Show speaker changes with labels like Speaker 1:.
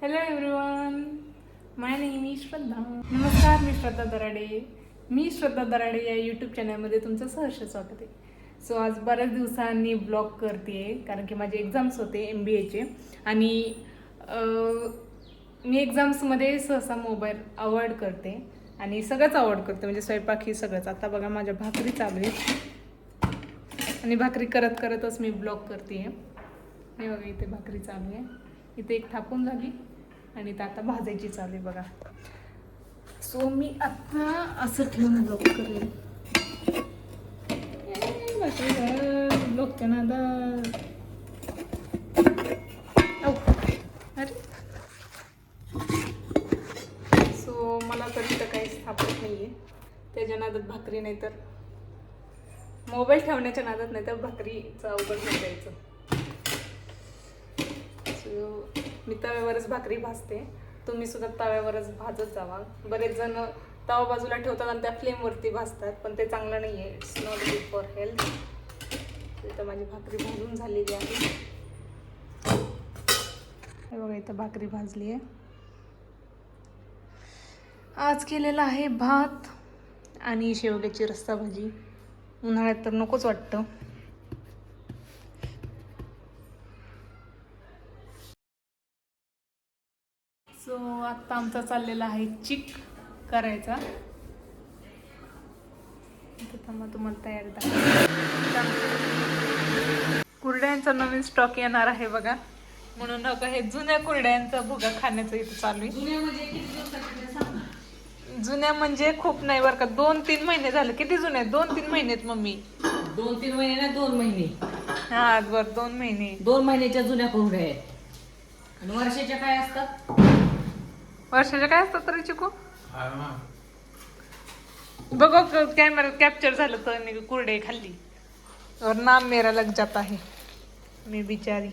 Speaker 1: Hello everyone, my name is Shraddha. नमस्कार, मी श्रद्धा दराडे. मी श्रद्धा दराडे या यूट्यूब चॅनलमध्ये तुमचं सहर्ष स्वागत आहे. सो आज बऱ्याच दिवसांनी ब्लॉग करते कारण की माझे एक्झाम्स होते MBAचे आणि मी एक्झाम्समध्ये सहसा मोबाईल अवॉइड करते आणि सगळंच अवॉइड करते, म्हणजे स्वयंपाक ही सगळंच. आता बघा माझ्या भाकरी चालू आहे आणि भाकरी करत करतच मी ब्लॉग करते. हे बघा इथे भाकरी चालू आहे, इथे एक थापून झाली आणि इथं आता भाजायची चालू आहे बघा. सो मी आता असं ठेवून ब्लॉग करेल. ब्लॉगच्या नादात अरे सो मला तरी तर काहीच थापत नाही आहे त्याच्या नादात भाकरी, नाही तर मोबाईल ठेवण्याच्या नादात, नाही तर भाकरीचं अवघड होऊन जायचं. मी तव्यावरच भाकरी भाजते, तुम्ही सुद्धा तव्यावरच भाजत जावा. बरेच जण तवा बाजूला ठेवतात आणि त्या फ्लेमवरती भाजतात, पण ते चांगलं नाही आहे. It's not good for health. इथं माझी भाकरी भाजून झालेली आहे. हे बघा इथं भाकरी भाजली आहे. आज केलेला आहे भात आणि शेवग्याची रस्सा भाजी. उन्हाळ्यात तर नकोच वाटतं. सो आत्ता आमचा चाललेला आहे चिक करायचा. तुम्हाला तयारी दाखवते. कुरड्यांचा नवीन स्टॉक येणार आहे बघा, म्हणून हे जुन्या कुरड्यांचा भुगा खाण्याचं इथं चालू आहे. जुन्या म्हणजे खूप नाही बरं का, 2-3 महिने झाले. किती जुने? 2-3 महिनेत मम्मी.
Speaker 2: 2-3 महिने ना, 2 महिने.
Speaker 1: हा बरं, 2 महिने.
Speaker 2: 2 महिन्याच्या जुन्या कुरड्या आहेत. आणि वर्षाच्या काय असतात?
Speaker 1: वर्षाच्या काय असतात तरी चिकू? बघ कॅमेरा कॅप्चर झालं तर कुरडे खाल्ली और नाम मेरा लग जाता है. मी बिचारी.